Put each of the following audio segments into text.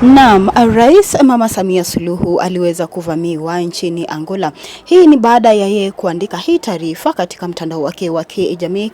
Naam, Rais Mama Samia Suluhu aliweza kuvamiwa nchini Angola. Hii ni baada ya yeye kuandika hii taarifa katika mtandao wake wa kijamii.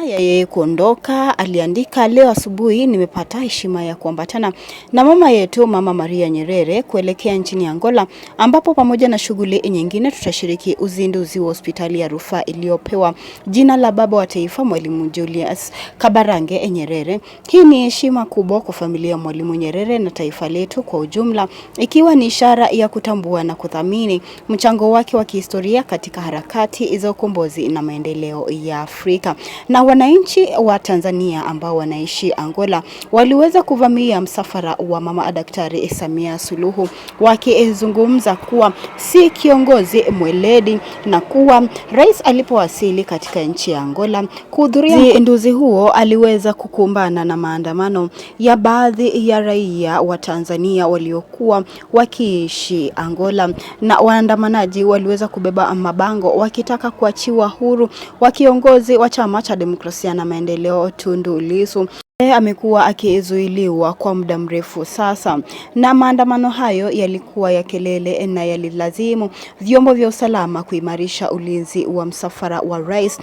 Ya yeye kuondoka, aliandika leo asubuhi nimepata heshima ya kuambatana na mama yetu Mama Maria Nyerere kuelekea nchini Angola, ambapo pamoja na shughuli nyingine tutashiriki uzinduzi wa hospitali ya rufaa iliyopewa jina la baba wa taifa Mwalimu Julius Kabarange Nyerere. Hii ni heshima kubwa kwa familia ya Mwalimu Nyerere na taifa letu kwa ujumla, ikiwa ni ishara ya kutambua na kuthamini mchango wake wa kihistoria katika harakati za ukombozi na maendeleo ya Afrika. Na wananchi wa Tanzania ambao wanaishi Angola waliweza kuvamia msafara wa Mama Daktari Samia Suluhu, wakizungumza kuwa si kiongozi mweledi na kuwa rais alipowasili katika nchi ya Angola kuhudhuria uzinduzi huo aliweza kukumbana na maandamano ya baadhi ya raia wa Tanzania waliokuwa wakiishi Angola, na waandamanaji waliweza kubeba mabango wakitaka kuachiwa huru wa kiongozi wa chama cha Demokrasia na Maendeleo Tundu Lissu. Amekuwa akizuiliwa kwa muda mrefu sasa, na maandamano hayo yalikuwa ya kelele na yalilazimu vyombo vya usalama kuimarisha ulinzi wa msafara wa rais.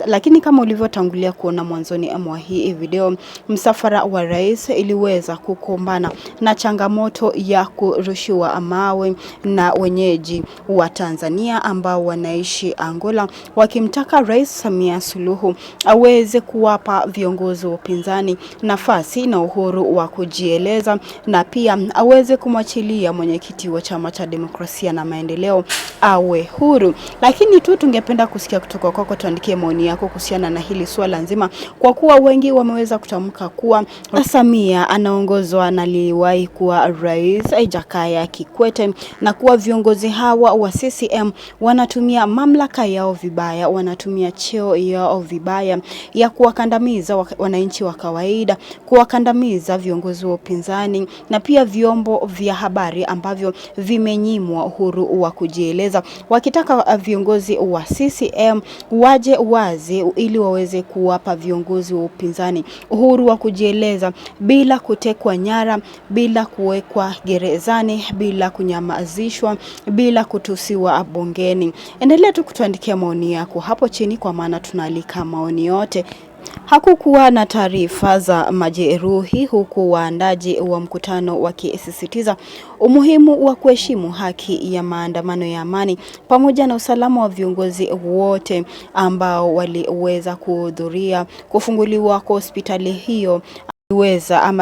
Lakini kama ulivyotangulia kuona mwanzoni mwa hii video, msafara wa rais iliweza kukumbana na changamoto ya kurushiwa mawe na wenyeji wa Tanzania ambao wanaishi Angola, wakimtaka Rais Samia Suluhu aweze kuwapa viongozi wa upinzani nafasi na uhuru wa kujieleza, na pia aweze kumwachilia mwenyekiti wa chama cha Demokrasia na Maendeleo awe huru. Lakini tu tungependa kusikia kutoka kwako, tuandikie maoni yako kuhusiana na hili swala nzima, kwa kuwa wengi wameweza kutamka kuwa Samia anaongozwa na aliyewahi kuwa Rais Jakaya Kikwete, na kuwa viongozi hawa wa CCM wanatumia mamlaka yao vibaya, wanatumia cheo yao vibaya ya kuwakandamiza wananchi wa kawaida, kuwakandamiza viongozi wa upinzani na pia vyombo vya habari ambavyo vimenyimwa uhuru wa kujieleza, wakitaka viongozi wa CCM waje wazi ili waweze kuwapa viongozi wa upinzani uhuru wa kujieleza bila kutekwa nyara, bila kuwekwa gerezani, bila kunyamazishwa, bila kutusiwa bungeni. Endelea tu kutuandikia maoni yako hapo chini, kwa maana tunaalika maoni yote. Hakukuwa na taarifa za majeruhi, huku waandaji wa mkutano wakisisitiza umuhimu wa kuheshimu haki ya maandamano ya amani pamoja na usalama wa viongozi wote ambao waliweza kuhudhuria kufunguliwa kwa hospitali hiyo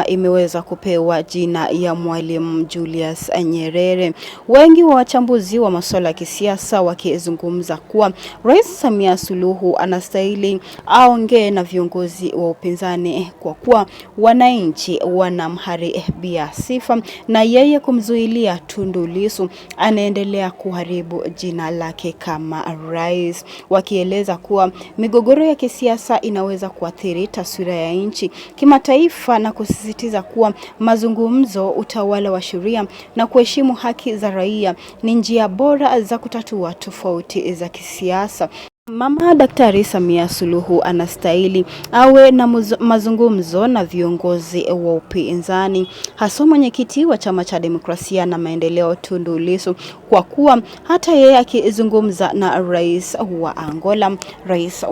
imeweza kupewa jina ya Mwalimu Julius Nyerere. Wengi wa wachambuzi wa masuala ya kisiasa wakizungumza kuwa Rais Samia Suluhu anastahili aongee na viongozi wa upinzani, kwa kuwa wananchi wanamharibia sifa, na yeye kumzuilia Tundu Lissu anaendelea kuharibu jina lake kama rais, wakieleza kuwa migogoro ya kisiasa inaweza kuathiri taswira ya nchi kimataifa, na kusisitiza kuwa mazungumzo, utawala wa sheria na kuheshimu haki za raia ni njia bora za kutatua tofauti za kisiasa. Mama Daktari Samia Suluhu anastahili awe na mazungumzo na viongozi wa upinzani, hasa mwenyekiti wa chama cha Demokrasia na Maendeleo Tundu Lissu, kwa kuwa hata yeye akizungumza na rais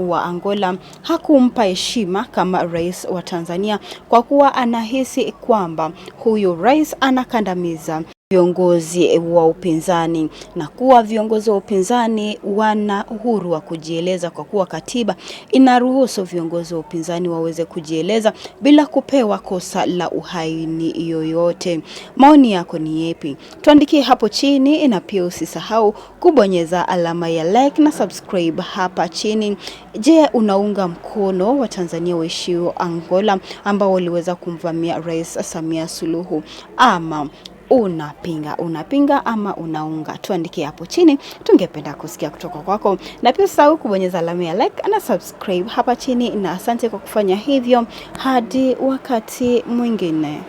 wa Angola hakumpa heshima kama rais wa Tanzania, kwa kuwa anahisi kwamba huyu rais anakandamiza viongozi wa upinzani, na kuwa viongozi wa upinzani wana uhuru wa kujieleza, kwa kuwa katiba inaruhusu viongozi wa upinzani waweze kujieleza bila kupewa kosa la uhaini yoyote. Maoni yako ni yepi? Tuandikie hapo chini, na pia usisahau kubonyeza alama ya like na subscribe hapa chini. Je, unaunga mkono wa Tanzania waishio Angola ambao waliweza kumvamia Rais Samia Suluhu, ama unapinga ama unaunga? Tuandikie hapo chini, tungependa kusikia kutoka kwako, na pia usahau kubonyeza alama ya like na subscribe hapa chini, na asante kwa kufanya hivyo. Hadi wakati mwingine.